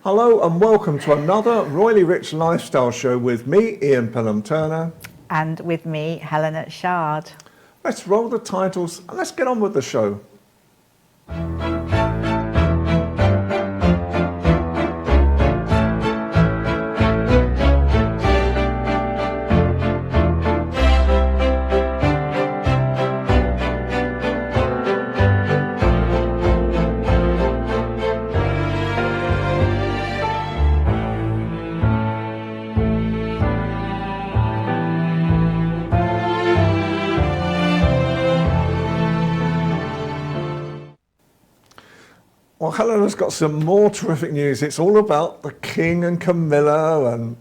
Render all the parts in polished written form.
Hello and welcome to another Royally Rich Lifestyle Show with me, Ian Pelham Turner. And with me, Helena Chard. Let's roll the titles and let's get on with the show. Well, Helena's got some more terrific news. It's all about the King and Camilla and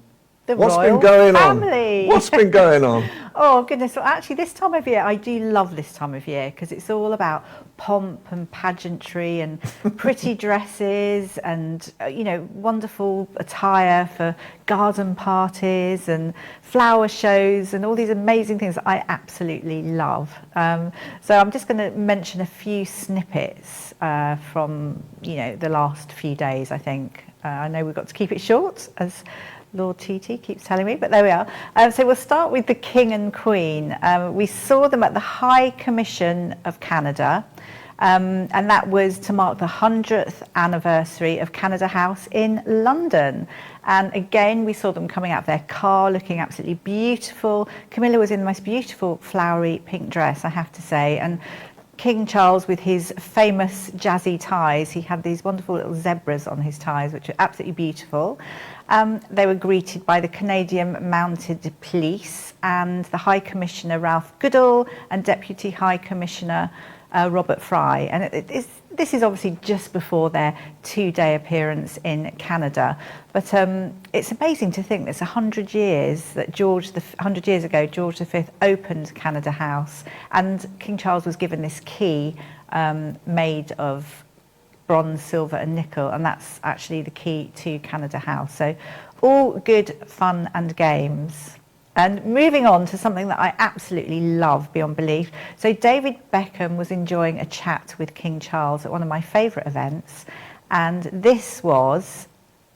what's been going on. What's been going on? Oh, goodness. Well, actually, this time of year, I do love this time of year because it's all about pomp and pageantry and pretty dresses and, wonderful attire for garden parties and flower shows and all these amazing things that I absolutely love. So I'm just going to mention a few snippets from, the last few days, I think. I know we've got to keep it short, as Lord TT keeps telling me, but there we are. So we'll start with the King and Queen. We saw them at the High Commission of Canada, and that was to mark the 100th anniversary of Canada House in London. And again, we saw them coming out of their car looking absolutely beautiful. Camilla was in the most beautiful flowery pink dress, I have to say, and King Charles with his famous jazzy ties. He had these wonderful little zebras on his ties, which are absolutely beautiful. They were greeted by the Canadian Mounted Police and the High Commissioner Ralph Goodall and Deputy High Commissioner Robert Fry. And this is obviously just before their two-day appearance in Canada. But it's amazing to think that it's 100 years that 100 years ago, George V opened Canada House, and King Charles was given this key made of bronze, silver and nickel, and that's actually the key to Canada House. So all good fun and games. And moving on to something that I absolutely love beyond belief. So David Beckham was enjoying a chat with King Charles at one of my favourite events, and this was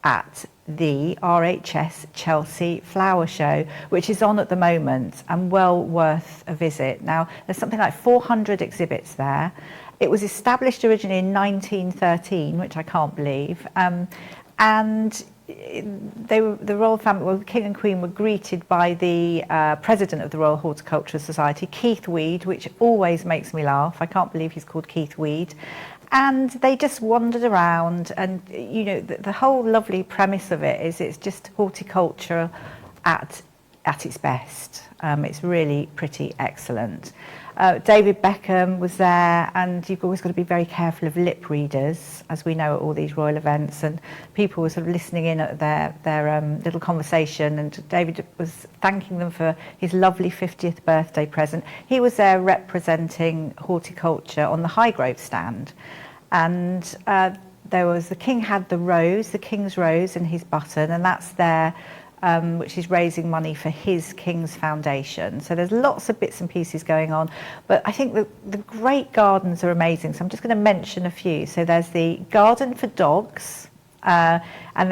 at the RHS Chelsea Flower Show, which is on at the moment and well worth a visit. Now, there's something like 400 exhibits there. It was established originally in 1913, which I can't believe, and the royal family, well, the King and Queen were greeted by the president of the Royal Horticultural Society, Keith Weed, which always makes me laugh. I can't believe he's called Keith Weed. And they just wandered around, and the whole lovely premise of it is it's just horticulture at its best. It's really pretty excellent. David Beckham was there, and you've always got to be very careful of lip readers, as we know at all these royal events, and people were sort of listening in at their little conversation, and David was thanking them for his lovely 50th birthday present. He was there representing horticulture on the Highgrove stand, and the King had the King's Rose in his button, and that's there, which is raising money for his King's Foundation. So there's lots of bits and pieces going on, but I think the great gardens are amazing. So I'm just going to mention a few. So there's the garden for dogs, and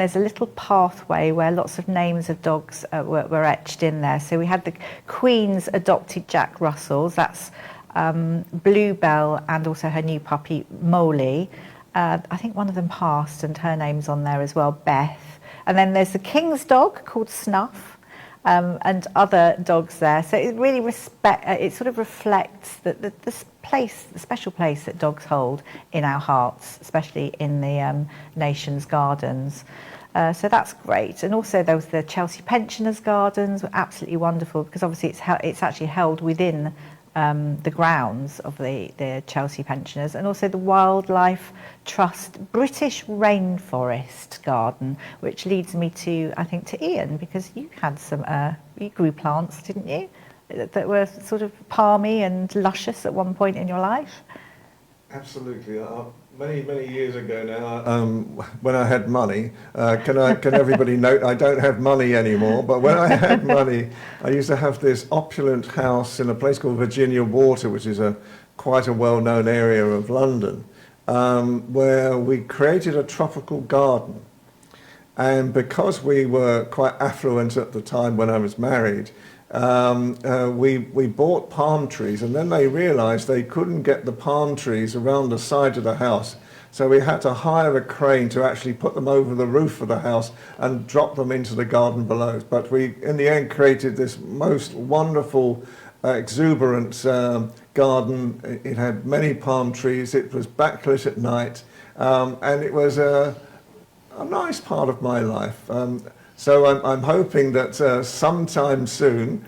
there's a little pathway where lots of names of dogs were etched in there. So we had the Queen's adopted Jack Russells, that's Bluebell, and also her new puppy Molly. I think one of them passed and her name's on there as well, Beth. And then there's the King's dog called Snuff, and other dogs there. So it really it sort of reflects the special place that dogs hold in our hearts, especially in the nation's gardens. So that's great. And also there was the Chelsea Pensioners Gardens, were absolutely wonderful, because obviously it's actually held within the grounds of the Chelsea Pensioners, and also the Wildlife Trust British Rainforest Garden, which leads me to Ian, because you had you grew plants, didn't you, that were sort of palmy and luscious at one point in your life? Absolutely. Many years ago now, when I had money, can everybody note I don't have money anymore, but when I had money, I used to have this opulent house in a place called Virginia Water, which is quite a well-known area of London, where we created a tropical garden. And because we were quite affluent at the time when I was married, we bought palm trees, and then they realized they couldn't get the palm trees around the side of the house. So we had to hire a crane to actually put them over the roof of the house and drop them into the garden below. But we, in the end, created this most wonderful, exuberant garden. It had many palm trees. It was backlit at night, and it was a nice part of my life. So I'm hoping that sometime soon,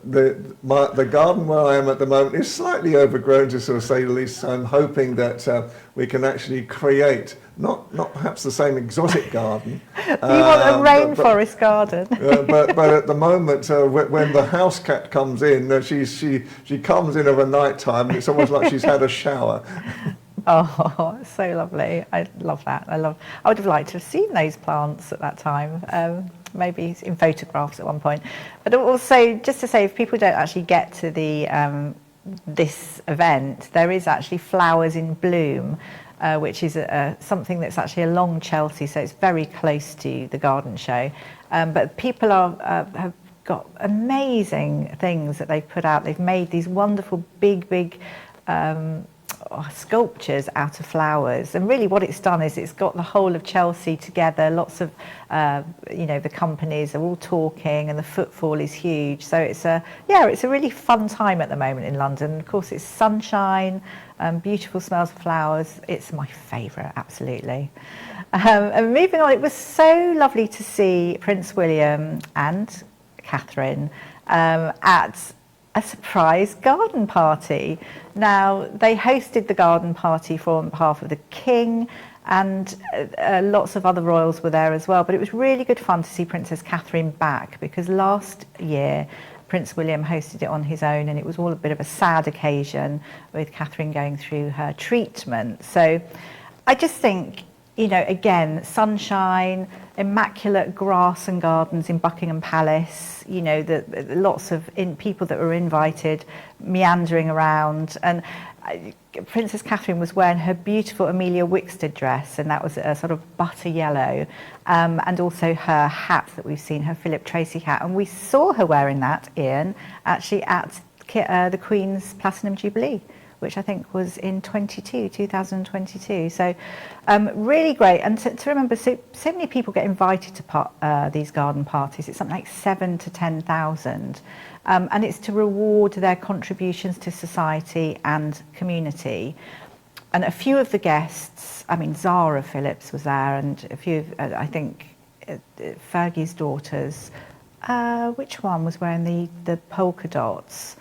the garden where I am at the moment is slightly overgrown, to sort of say the least. So I'm hoping that we can actually create not perhaps the same exotic garden. You want a rainforest garden? But at the moment, when the house cat comes in, she comes in of a night time, and it's almost like she's had a shower. Oh, it's so lovely. I love that. I would have liked to have seen those plants at that time, maybe in photographs at one point. But also, just to say, if people don't actually get to the this event, there is actually Flowers in Bloom, which is something that's actually along Chelsea, so it's very close to the garden show. But people have got amazing things that they've put out. They've made these wonderful big sculptures out of flowers, and really what it's done is it's got the whole of Chelsea together. Lots of the companies are all talking, and the footfall is huge. So it's a really fun time at the moment in London. Of course, it's sunshine, beautiful smells of flowers. It's my favourite, absolutely. And moving on, it was so lovely to see Prince William and Catherine at a surprise garden party. Now, they hosted the garden party on behalf of the King, and lots of other royals were there as well. But it was really good fun to see Princess Catherine back, because last year Prince William hosted it on his own, and it was all a bit of a sad occasion with Catherine going through her treatment. So I just think, again, sunshine, immaculate grass and gardens in Buckingham Palace, lots of people that were invited meandering around. And Princess Catherine was wearing her beautiful Amelia Wickstead dress, and that was a sort of butter yellow, and also her hat that we've seen, her Philip Tracy hat. And we saw her wearing that, Ian, actually at the Queen's Platinum Jubilee, which I think was in 2022. So really great. And to remember, so many people get invited to these garden parties. It's something like 7,000 to 10,000. And it's to reward their contributions to society and community. And a few of the guests, Zara Phillips was there, and a few of, I think, Fergie's daughters. Which one was wearing the polka dots?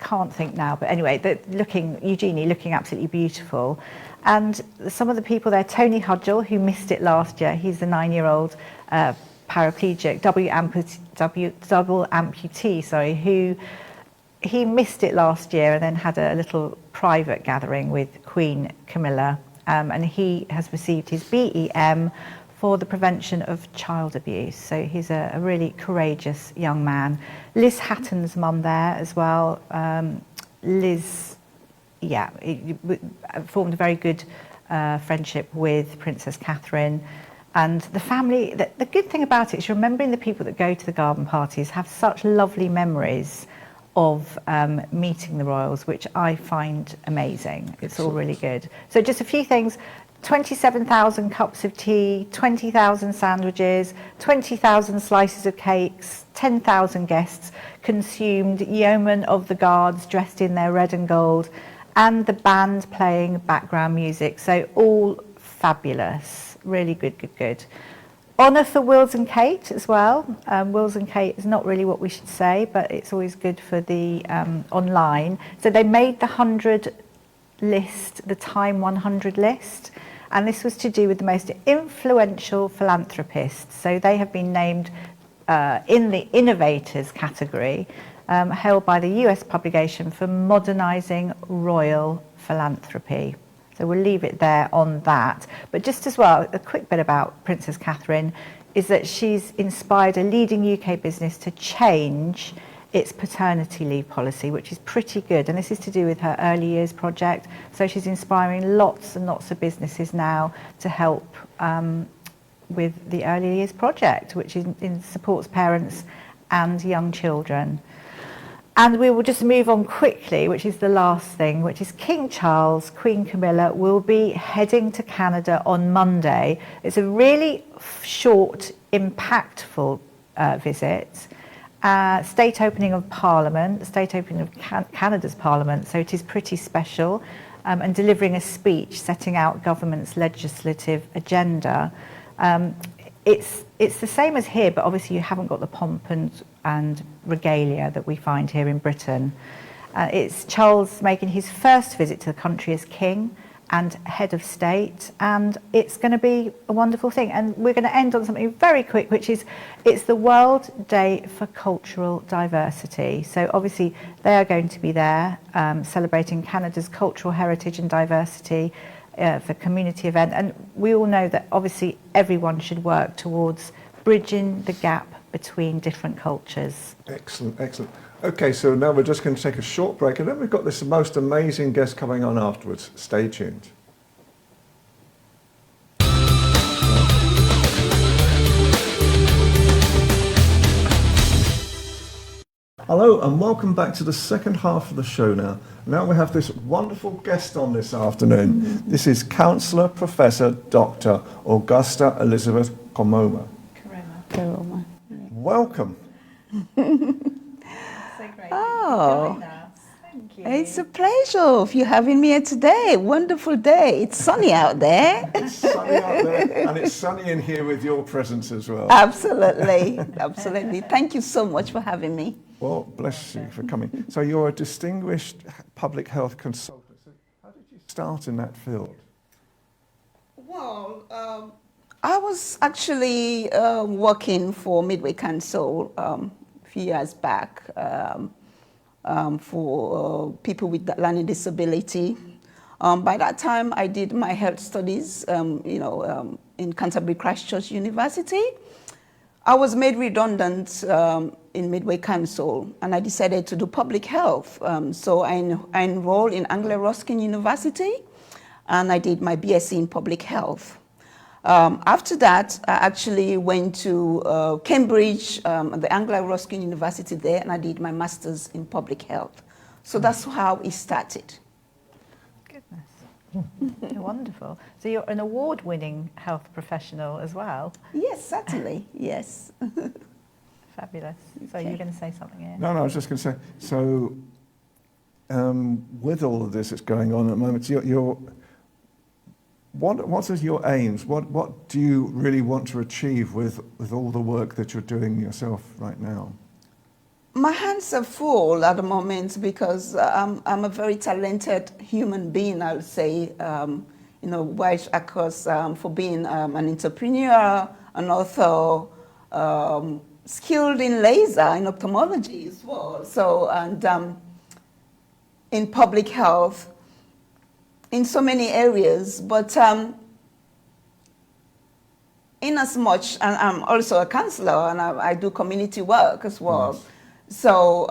Can't think now, but anyway, Eugenie looking absolutely beautiful. And some of the people there, Tony Hudgell, who missed it last year, he's the 9-year-old paraplegic, double amputee, who he missed it last year and then had a little private gathering with Queen Camilla, and he has received his BEM for the prevention of child abuse. So he's a really courageous young man. Liz Hatton's mum there as well. Liz, formed a very good friendship with Princess Catherine. And the family, the good thing about it is remembering the people that go to the garden parties have such lovely memories of meeting the royals, which I find amazing. It's all really good. So just a few things. 27,000 cups of tea, 20,000 sandwiches, 20,000 slices of cakes, 10,000 guests consumed, yeomen of the guards dressed in their red and gold, and the band playing background music. So all fabulous, really good. Honour for Wills and Kate as well. Wills and Kate is not really what we should say, but it's always good for the online. So they made the 100 list, the Time 100 list. And this was to do with the most influential philanthropists. So they have been named in the Innovators category, held by the US publication for modernising royal philanthropy. So we'll leave it there on that. But just as well, a quick bit about Princess Catherine is that she's inspired a leading UK business to change its paternity leave policy, which is pretty good. And this is to do with her early years project. So she's inspiring lots and lots of businesses now to help with the early years project, which supports parents and young children. And we will just move on quickly, which is the last thing, which is King Charles, Queen Camilla will be heading to Canada on Monday. It's a really short, impactful visit. State opening of Parliament, state opening of Canada's Parliament, so it is pretty special, and delivering a speech setting out government's legislative agenda. It's the same as here, but obviously you haven't got the pomp and regalia that we find here in Britain. It's Charles making his first visit to the country as king and head of state, and it's going to be a wonderful thing. And we're going to end on something very quick, which is it's the World Day for Cultural Diversity. So obviously they are going to be there celebrating Canada's cultural heritage and diversity for community event. And we all know that obviously everyone should work towards bridging the gap between different cultures. Excellent, excellent. Okay, so now we're just going to take a short break, and then we've got this most amazing guest coming on afterwards. Stay tuned. Hello and welcome back to the second half of the show now. Now we have this wonderful guest on this afternoon. This is Councillor Professor Dr. Augusta Elizabeth Komoma. Coroma. Welcome. So great. Oh, Thank you. it's a pleasure of you having me here today. Wonderful day. It's sunny out there. It's sunny out there, and it's sunny in here with your presence as well. Absolutely. Absolutely. Thank you so much for having me. Well, bless you for coming. So you're a distinguished public health consultant. So how did you start in that field? Well, I was actually working for Midway Council a few years back for people with learning disability. By that time, I did my health studies, in Canterbury Christchurch University. I was made redundant in Midway Council, and I decided to do public health. So I enrolled in Anglia Ruskin University, and I did my BSc in public health. After that, I actually went to Cambridge, the Anglia Ruskin University there, and I did my master's in public health. So that's how it started. Goodness. Wonderful. So you're an award-winning health professional as well. Yes, certainly, yes. Fabulous. So you're going to say something here? No, I was just going to say, so with all of this that's going on at the moment, what are your aims? What do you really want to achieve with all the work that you're doing yourself right now? My hands are full at the moment because I'm a very talented human being, I would say, right across for being an entrepreneur, an author, skilled in laser, in ophthalmology as well. So, and in public health, in so many areas, but in as much, and I'm also a counselor and I do community work as well. Nice. So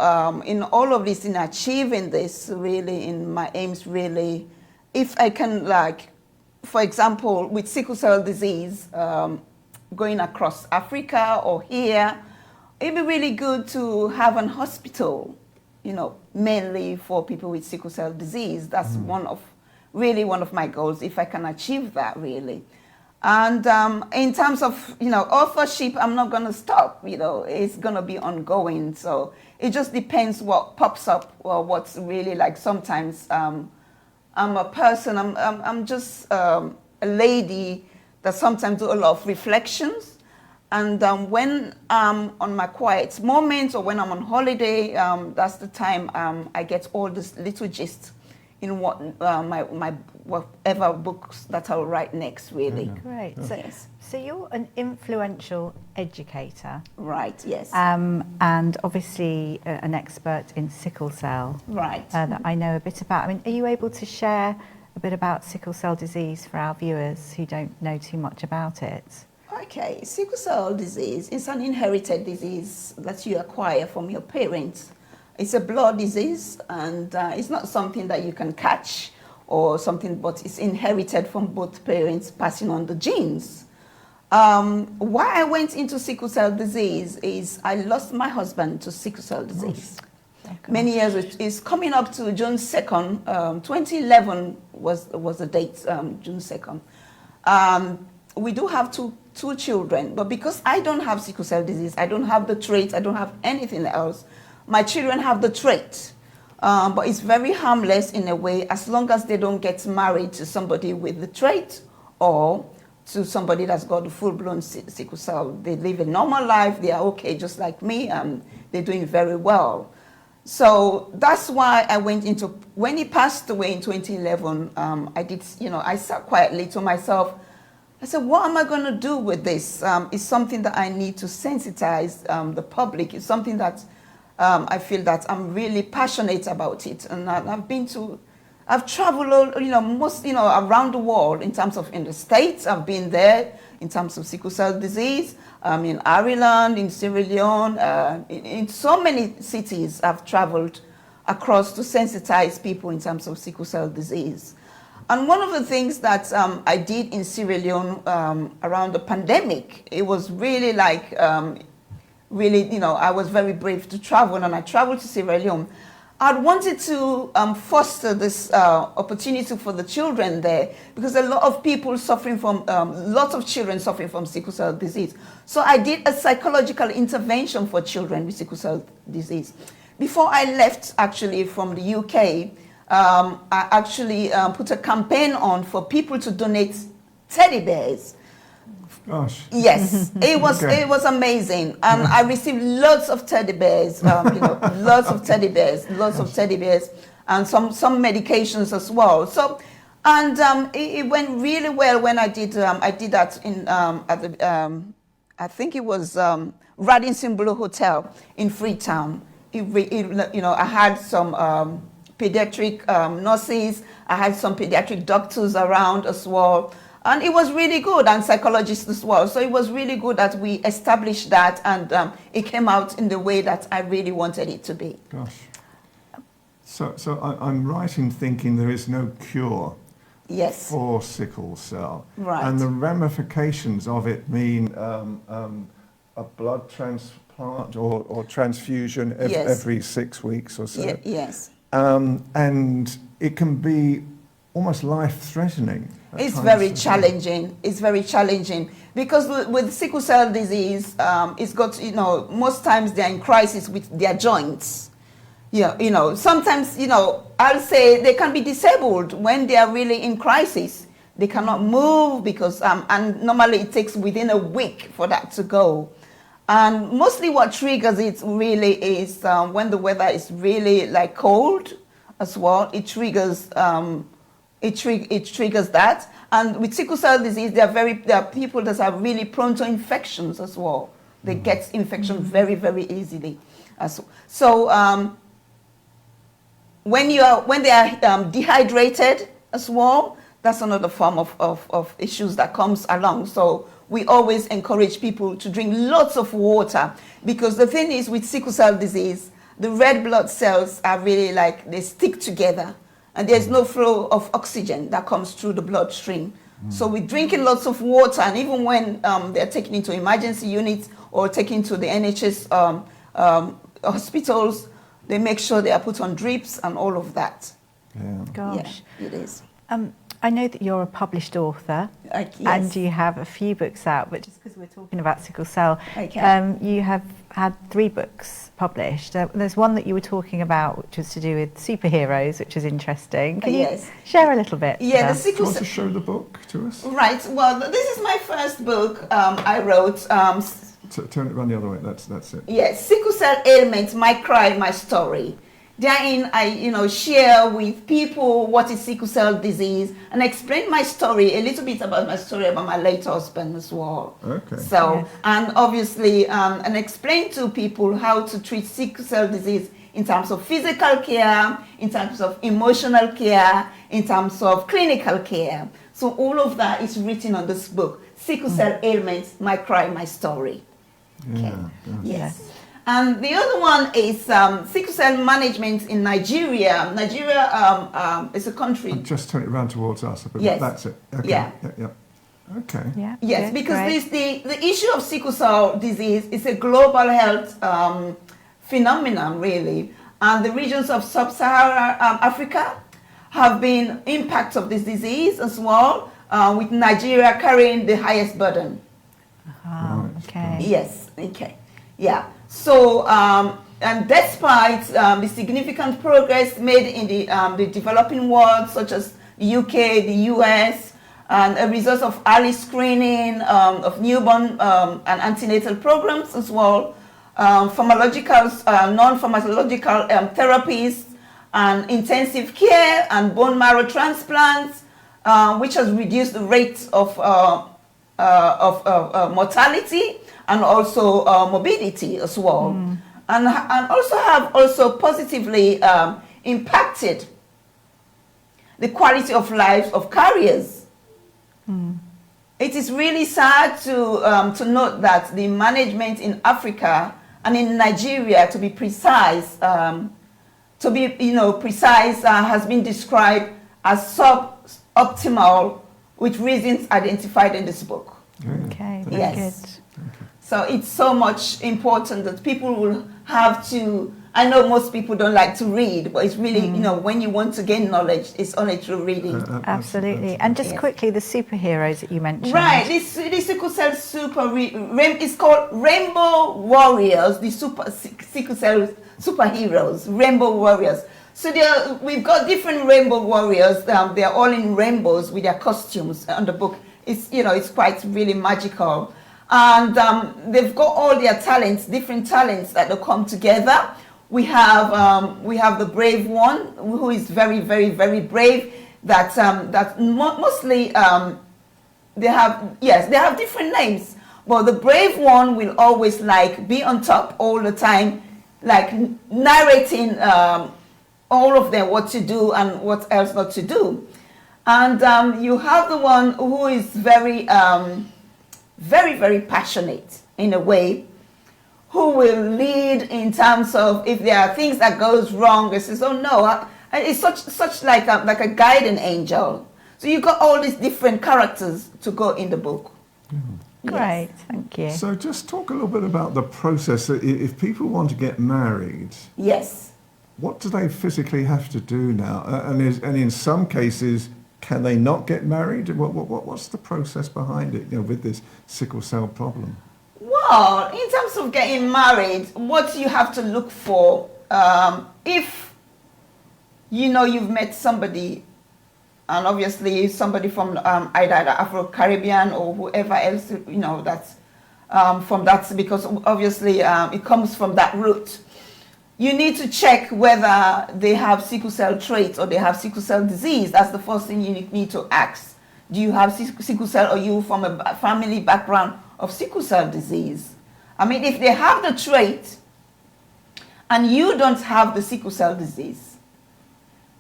in all of this, in achieving this, really, in my aims, really, if I can, like, for example, with sickle cell disease, going across Africa or here, it'd be really good to have an hospital, mainly for people with sickle cell disease. That's one of my goals, if I can achieve that, really. And in terms of, authorship, I'm not going to stop, it's going to be ongoing. So it just depends what pops up or what's really like. Sometimes I'm a person, I'm just a lady that sometimes do a lot of reflections. And when I'm on my quiet moments or when I'm on holiday, that's the time I get all this little gist in what whatever books that I'll write next, really. Great. Yeah. So, so you're an influential educator. Right, yes. And obviously an expert in sickle cell. Right. That I know a bit about. I mean, are you able to share a bit about sickle cell disease for our viewers who don't know too much about it? Okay, sickle cell disease is an inherited disease that you acquire from your parents. It's a blood disease, and it's not something that you can catch or something, but it's inherited from both parents, passing on the genes. Why I went into sickle cell disease is I lost my husband to sickle cell disease. Many years, it's coming up to June 2nd, 2011 was the date, June 2nd. We do have two children, but because I don't have sickle cell disease, I don't have the trait, I don't have anything else, my children have the trait. But it's very harmless in a way, as long as they don't get married to somebody with the trait or to somebody that's got a full-blown sickle cell. They live a normal life, they are okay just like me, and they're doing very well. So that's why I went into, when he passed away in 2011, I sat quietly to myself. I said, what am I going to do with this? It's something that I need to sensitize the public. It's something that I feel that I'm really passionate about it. And I've traveled, around the world in terms of in the States. I've been there in terms of sickle cell disease. In Ireland, in Sierra Leone, in so many cities I've traveled across to sensitize people in terms of sickle cell disease. And one of the things that I did in Sierra Leone around the pandemic, it was really like, I was very brave to travel, and I traveled to Sierra Leone. I wanted to foster this opportunity for the children there, because a lot of people suffering from, lots of children suffering from sickle cell disease. So I did a psychological intervention for children with sickle cell disease. Before I left, actually, from the UK, I actually put a campaign on for people to donate teddy bears. Gosh. Yes, it was amazing, and I received lots of teddy bears, lots of teddy bears, and some medications as well. So, and it went really well when I did that in at the I think it was Radisson Blu Hotel in Freetown. I had some pediatric nurses, I had some pediatric doctors around as well. And it was really good, and psychologists as well. So it was really good that we established that, and it came out in the way that I really wanted it to be. Gosh. So I'm right in thinking there is no cure for sickle cell. Right. And the ramifications of it mean a blood transplant or transfusion every 6 weeks or so. Yes. And it can be almost life-threatening. It's very challenging. It's very challenging because with sickle cell disease, it's got, most times they're in crisis with their joints. Sometimes, I'll say they can be disabled when they are really in crisis. They cannot move because, and normally it takes within a week for that to go. And mostly what triggers it really is when the weather is really like cold as well. It triggers it triggers that. And with sickle cell disease, there are people that are really prone to infections as well. They get infection very, very easily. So when they are dehydrated as well, that's another form of issues that comes along. So we always encourage people to drink lots of water, because the thing is with sickle cell disease, the red blood cells are really like, they stick together. And there's no flow of oxygen that comes through the bloodstream. So we're drinking lots of water, and even when they're taken into emergency units or taken to the NHS hospitals, they make sure they are put on drips and all of that. Yeah. Gosh. Yeah, it is. I know that you're a published author, yes. and you have a few books out, but just because we're talking about sickle cell, you have had 3 books published. There's one that you were talking about, which was to do with superheroes, which is interesting. Can you share a little bit? Yeah, the sickle cell. Do you want to show the book to us? Right. Well, this is my first book I wrote. Turn it around the other way. That's it. Yes, sickle cell ailment, my cry, my story. Therein, I share with people what is sickle cell disease, and explain my story, a little bit about my story about my late husband as well. Okay. So, and obviously, and explain to people how to treat sickle cell disease in terms of physical care, in terms of emotional care, in terms of clinical care. So all of that is written on this book, sickle cell ailments, my cry, my story. Okay. Yes. And the other one is sickle cell management in Nigeria. Nigeria is a country. And just turn it around towards us. Yes. That's it. Okay. Yeah. Okay. Yeah. Yes, good, because great. the issue of sickle cell disease is a global health phenomenon, really. And the regions of sub-Saharan Africa have been impacts of this disease as well, with Nigeria carrying the highest burden. Okay. Yes, okay. Yeah. So, and despite the significant progress made in the developing world, such as the UK, the US, and a result of early screening of newborn and antenatal programs as well, non-pharmacological therapies, and intensive care and bone marrow transplants, which has reduced the rate of mortality and also morbidity as well, and also have also positively impacted the quality of life of carriers. It is really sad to note that the management in Africa and in Nigeria, to be precise, has been described as suboptimal, with reasons identified in this book. Okay, very Yes. good. So it's so much important that people will have to. I know most people don't like to read, but it's really, when you want to gain knowledge, it's only through reading. Absolutely. And just Yes. quickly, the superheroes that you mentioned. Right, this sickle cell it's called Rainbow Warriors, the sickle cell superheroes, Rainbow Warriors. So we've got different Rainbow Warriors. They're all in rainbows with their costumes on the book. It's quite really magical, and they've got all their talents, different talents that will come together. We have the brave one, who is very, very, very brave. Mostly they have different names, but the brave one will always be on top all the time, narrating all of them what to do and what else not to do. And you have the one who is very, very, very passionate in a way, who will lead in terms of if there are things that goes wrong. It says, "Oh no!" It's such like a guiding angel. So you've got all these different characters to go in the book. Great, thank you. So just talk a little bit about the process. If people want to get married, Yes. what do they physically have to do now? And in some cases, can they not get married? What's the process behind it, with this sickle cell problem? Well, in terms of getting married, what you have to look for, if you've met somebody, and obviously somebody from either the Afro-Caribbean or whoever else, that's from that, because obviously it comes from that root. You need to check whether they have sickle cell traits or they have sickle cell disease. That's the first thing you need to ask. Do you have sickle cell, or you from a family background of sickle cell disease? I mean, if they have the trait and you don't have the sickle cell disease,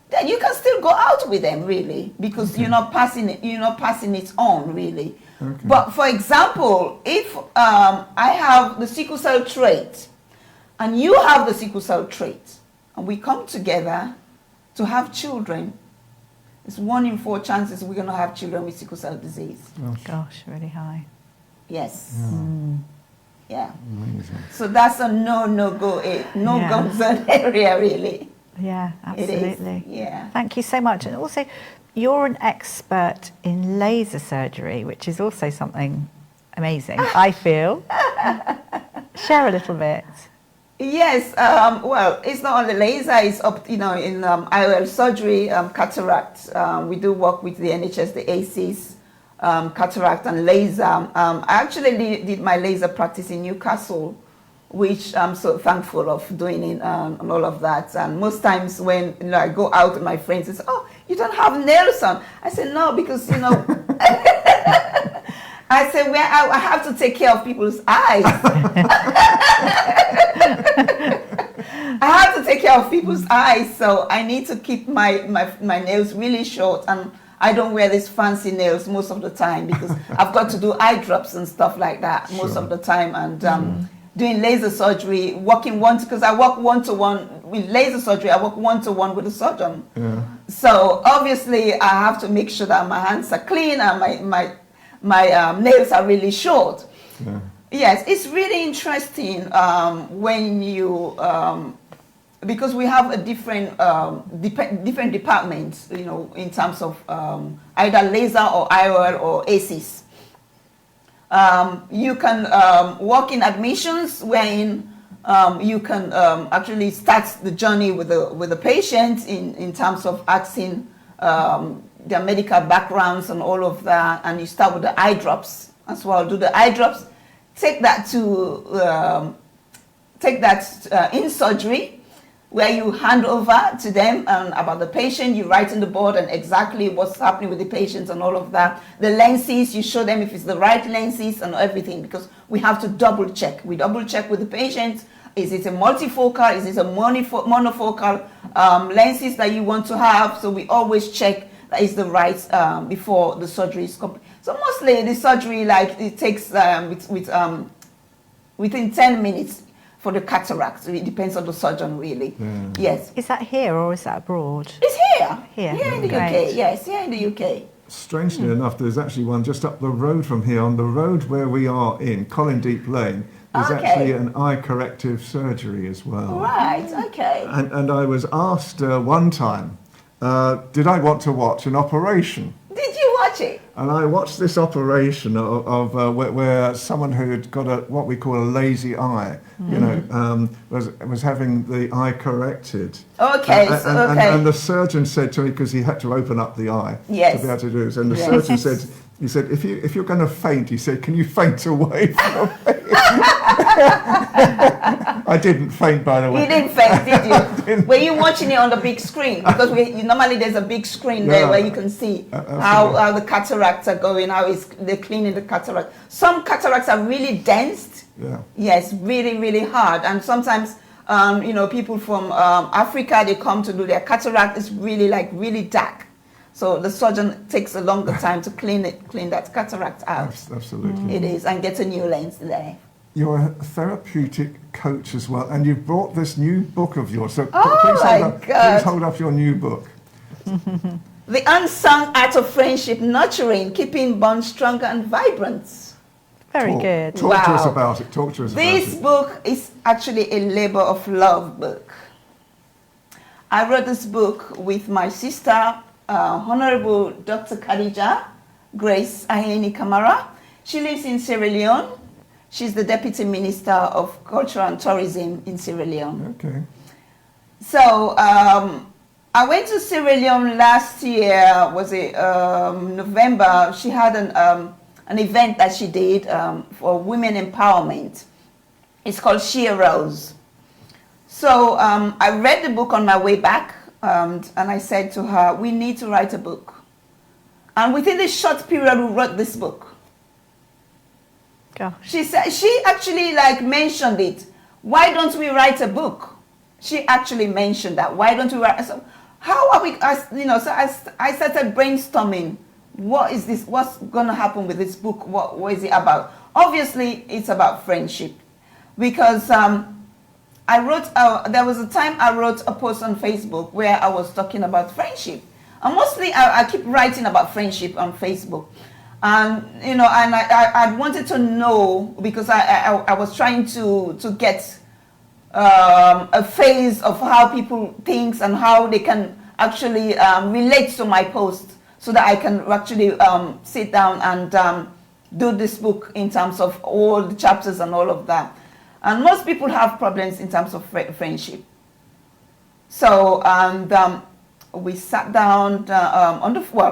then you can still go out with them, really, because you're not passing it on, really. Okay. But for example, if I have the sickle cell trait and you have the sickle cell trait, and we come together to have children, it's 1 in 4 chances we're going to have children with sickle cell disease. Gosh, really high. Yes. Yeah. Amazing. So that's a no-go zone area, really. Yeah, It is. absolutely. Yeah. Thank you so much. And also, you're an expert in laser surgery, which is also something amazing, I feel. Share a little bit. Yes. Well, it's not only laser. It's up, in IOL surgery, cataract. We do work with the NHS, the ACs, cataract and laser. I actually did my laser practice in Newcastle, which I'm so thankful of doing it and all of that. And most times when I go out with my friends, it's, "Oh, you don't have nails on." I say, "No, because I say, I have to take care of people's eyes." I have to take care of people's eyes, so I need to keep my nails really short, and I don't wear these fancy nails most of the time because I've got to do eye drops and stuff like that most of the time. And doing laser surgery, because I work one-to-one with laser surgery, I work one-to-one with the surgeon. Yeah. So obviously I have to make sure that my hands are clean and my nails are really short. Yeah. Yes, it's really interesting when you, because we have a different departments, you know, in terms of either laser or IOL or ACEs. You can work in admissions wherein you can actually start the journey with the patient in terms of asking their medical backgrounds and all of that, and you start with the eye drops as well. Do the eye drops, take that in surgery, where you hand over to them about the patient, you write on the board and exactly what's happening with the patient and all of that. The lenses, you show them if it's the right lenses and everything, because we have to double check. We double check with the patient. Is it a multifocal? Is it a monofocal lenses that you want to have? So we always check that is the right before the surgery is complete. So mostly the surgery, like it takes within 10 minutes. For the cataract, it depends on the surgeon, really. Yeah. Yes. Is that here or is that abroad? It's here. Here in the Great. UK. Yes, here in the UK. Strangely enough, there's actually one just up the road from here, on the road where we are in Colin Deep Lane. There's actually an eye corrective surgery as well. Right. Okay. And I was asked one time, did I want to watch an operation? Did you watch it? And I watched this operation of where someone who had got what we call a lazy eye, you know, was having the eye corrected. Okay, and the surgeon said to me, because he had to open up the eye to be able to do this, and the surgeon said, he said, if you're going to faint, he said, can you faint away from me? I didn't faint, by the way. You didn't faint, did you? Were you watching it on the big screen? Because normally there's a big screen there where you can see how the cataracts are going, they're cleaning the cataract. Some cataracts are really dense. Yeah. Yes, really, really hard. And sometimes, people from Africa, they come to do their cataract. It's really dark. So the surgeon takes a longer time to clean that cataract out. Absolutely. It is, and get a new lens there. You're a therapeutic coach as well, and you've brought this new book of yours. So please hold up your new book. The Unsung Art of Friendship, Nurturing, Keeping Bonds Stronger and Vibrant. Very good. Talk to us about it. This book is actually a labor of love book. I wrote this book with my sister, Honorable Dr. Khadija Grace Aheni Kamara. She lives in Sierra Leone. She's the Deputy Minister of Culture and Tourism in Sierra Leone. Okay. So I went to Sierra Leone last year, November. She had an event that she did for women empowerment. It's called She Arose. So I read the book on my way back, and I said to her, we need to write a book. And within this short period, we wrote this book. Gosh. She said, she actually mentioned it. Why don't we write a book? She actually mentioned that. Why don't we write? So how are we? So I started brainstorming. What is this? What's going to happen with this book? What is it about? Obviously, it's about friendship, because I wrote. There was a time I wrote a post on Facebook where I was talking about friendship, and mostly I keep writing about friendship on Facebook. And I wanted to know, because I was trying to get a phase of how people think and how they can actually relate to my post, so that I can actually sit down and do this book in terms of all the chapters and all of that. And most people have problems in terms of friendship. So we sat down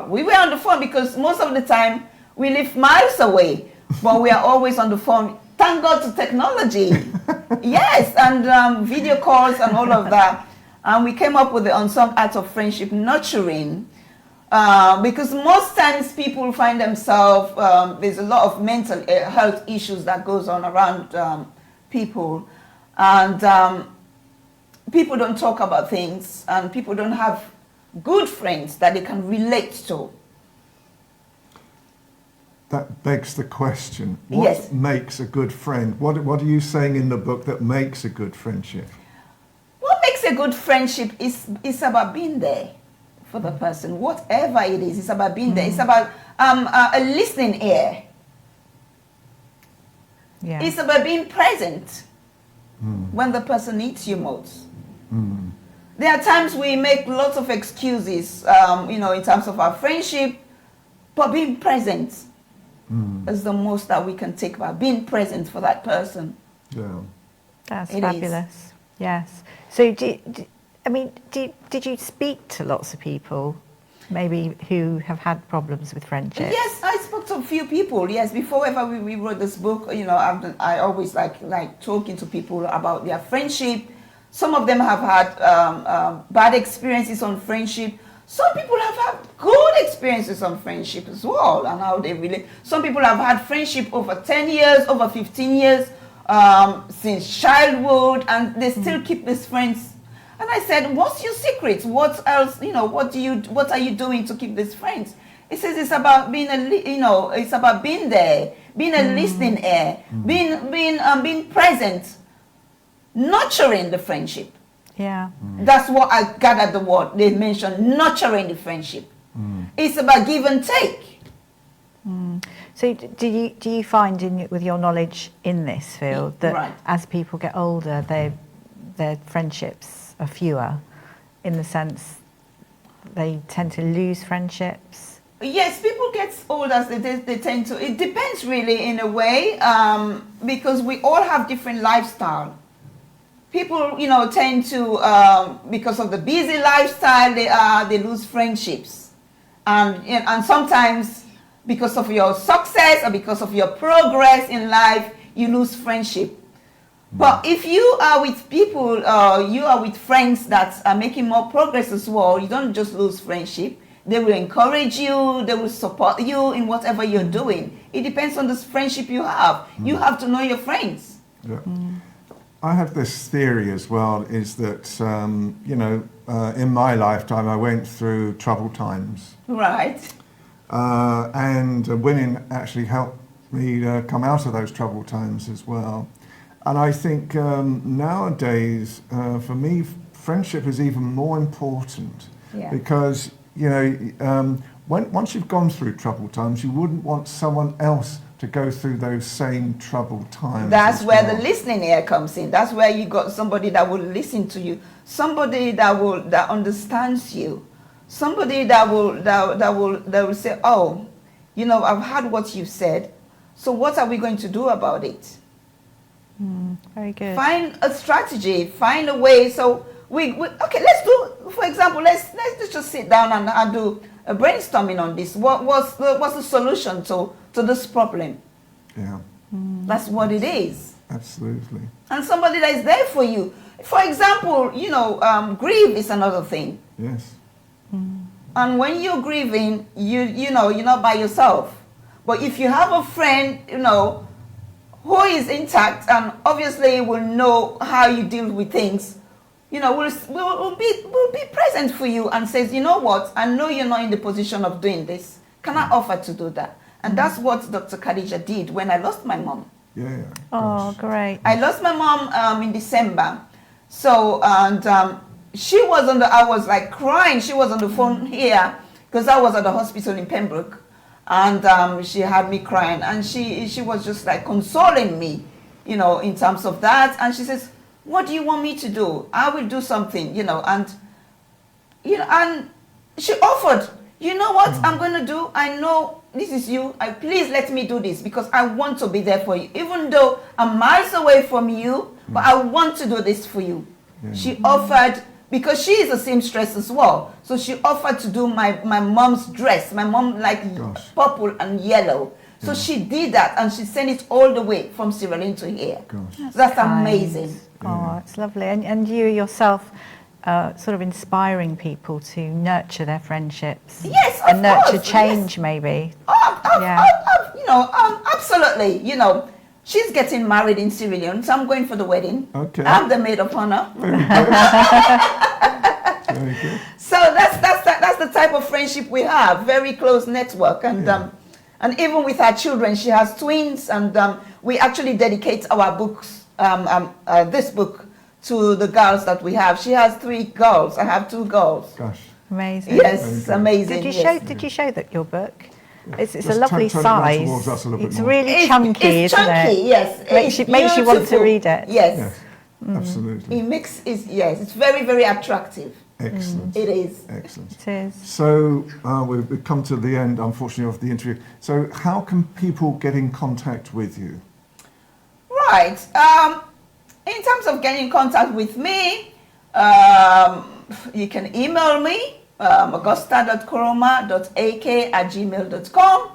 we were on the phone, because most of the time we live miles away, but we are always on the phone. Thank God to technology. Yes, and video calls and all of that. And we came up with the Unsung Art of Friendship, Nurturing, because most times people find themselves, there's a lot of mental health issues that goes on around people. And people don't talk about things, and people don't have good friends that they can relate to. that begs the question, what Yes. makes a good friend? What are you saying in the book that makes a good friendship? What makes a good friendship is about being there for the person, whatever it is. It's about being there. It's about a listening ear. Yeah. It's about being present when the person needs you most. There are times we make lots of excuses, in terms of our friendship, but being present is the most that we can take about being present for that person. Yeah. That's It fabulous. Yes. So, did you speak to lots of people, maybe who have had problems with friendships? Yes, I spoke to a few people. Yes, before ever we wrote this book, I always like talking to people about their friendship. Some of them have had bad experiences on friendship. Some people have had good experiences on friendship as well, and how they relate. Some people have had friendship over 10 years, over 15 years, since childhood, and they still keep these friends. And I said, what's your secret? What else, what are you doing to keep these friends? He says it's about being it's about being there, being a listening ear, being present, nurturing the friendship. Yeah. That's what I gathered the word they mentioned, nurturing the friendship. It's about give and take. So do you find with your knowledge in this field that Right. as people get older, their friendships are fewer, in the sense they tend to lose friendships? Yes, people get older, they tend to. It depends really in a way, because we all have different lifestyle. People, tend to, because of the busy lifestyle, they lose friendships, and sometimes because of your success or because of your progress in life, you lose friendship. But if you are with people, you are with friends that are making more progress as well, you don't just lose friendship. They will encourage you, they will support you in whatever you're doing. It depends on this friendship you have. You have to know your friends. Yeah. I have this theory as well, is that, in my lifetime I went through troubled times. Right. And women actually helped me come out of those troubled times as well. And I think nowadays, for me, friendship is even more important. Yeah. Because, once you've gone through troubled times, you wouldn't want someone else to go through those same troubled times. That's as where well. the listening ear comes in. That's where you got somebody that will listen to you, somebody that understands you, somebody that will say, oh, I've heard what you said, so what are we going to do about it? Very good. Find a strategy, find a way. So okay, let's do, for example, let's just sit down and do a brainstorming on this. What's the solution to this problem? Yeah, That's what it is. absolutely. And somebody that is there for you. For example, grief is another thing. Yes. And when you're grieving, you're not by yourself. But if you have a friend, who is intact and obviously will know how you deal with things, will be present for you and says, you know what, I know you're not in the position of doing this. Can I offer to do that? And that's what Dr. Khadija did when I lost my mom. Yeah. Oh, gosh. great. I lost my mom in December. So, and she was I was like crying. She was on the phone here because I was at the hospital in Pembroke. And she had me crying. And she was just like consoling me, in terms of that. And she says, what do you want me to do? I will do something, and she offered, you know what I'm going to do? I know this is you. Please let me do this because I want to be there for you. Even though I'm miles away from you, but I want to do this for you. Yeah. She offered, because she is a seamstress as well. So she offered to do my mom's dress. My mom liked Gosh. purple and yellow. So she did that and she sent it all the way from Sierra Leone to here. Gosh. That's kind. amazing. Oh, it's lovely. And you yourself sort of inspiring people to nurture their friendships. Yes, of and nurture course, change, maybe. Yeah. Absolutely. She's getting married in Sierra Leone, so I'm going for the wedding. Okay. I'm the maid of honor. Very good. So that's the type of friendship we have, very close network, and And even with her children, she has twins, and we actually dedicate our books, this book, to the girls that we have. She has 3 girls. I have 2 girls. Gosh. Amazing. Yes, amazing. Did you show that your book? It's a Just lovely turn it round size. towards us a little bit It's more. really chunky, it's isn't chunky, it? yes. Makes you want to beautiful. read it. Yes. Yes, absolutely. It's very, very attractive. Excellent. It is. Excellent. It is. So we've come to the end, unfortunately, of the interview. So how can people get in contact with you? Right. In terms of getting in contact with me, you can email me, augusta.koroma.ak@gmail.com.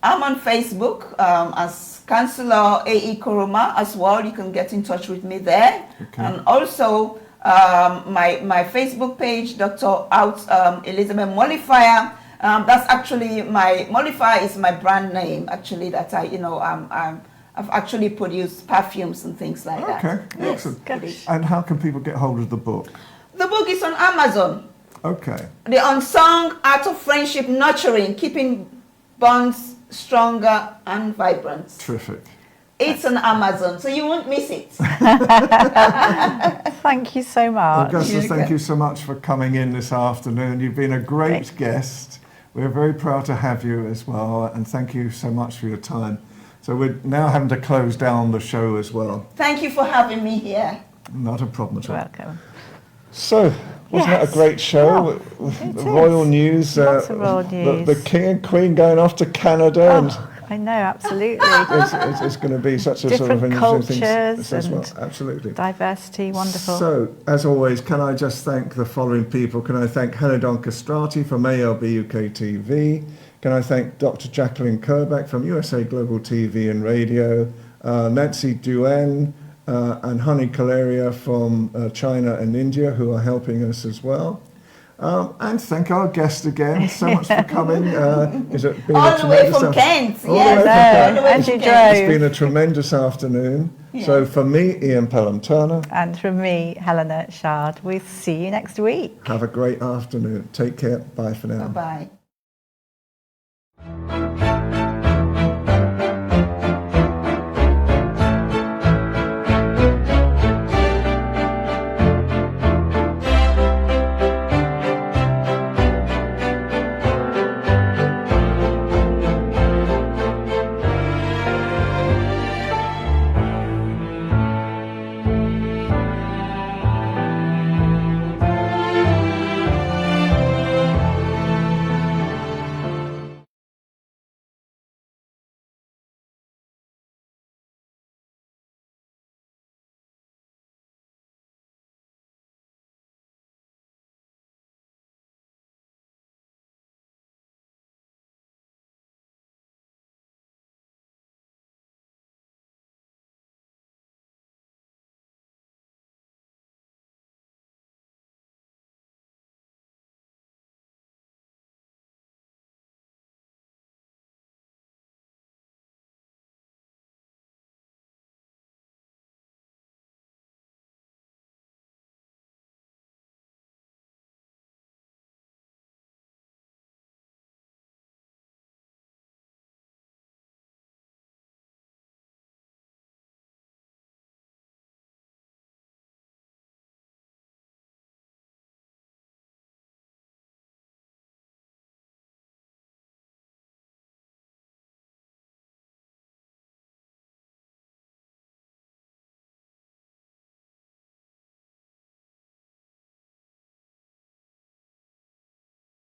I'm on Facebook as Councillor A.E. Koroma as well. You can get in touch with me there. Okay. And also my Facebook page, Dr. Elizabeth Mollifier. That's actually Mollifier is my brand name. Actually, that I've actually produced perfumes and things like that. Okay, Yes, excellent. it is. And how can people get hold of the book? The book is on Amazon. Okay. The Unsung Art of Friendship Nurturing, Keeping Bonds Stronger and Vibrant. Terrific. It's on Amazon, so you won't miss it. Thank you so much. Augustus, thank you so much for coming in this afternoon. You've been a great guest. We're very proud to have you as well, and thank you so much for your time. So we're now having to close down the show as well. Thank you for having me here. Not a problem at all. Welcome. So, wasn't that a great show? The royal news. Lots of royal news. The king and queen going off to Canada, and I know, absolutely. it's going to be such a sort of Different interesting cultures thing as well. and Absolutely. diversity, wonderful. So, as always, can I just thank the following people? Can I thank Helena Castrati from ALB UK TV? Can I thank Dr. Jacqueline Kerbeck from USA Global TV and Radio? Nancy Duen and Honey Caleria from China and India, who are helping us as well. And thank our guest again so much for coming. It's been All the way from Kent. Yes, all the way and from you Kent. drove. It's been a tremendous afternoon. Yeah. So for me, Ian Pelham Turner, And from me, Helena Chard, we'll see you next week. have a great afternoon. Take care. Bye for now. Bye-bye.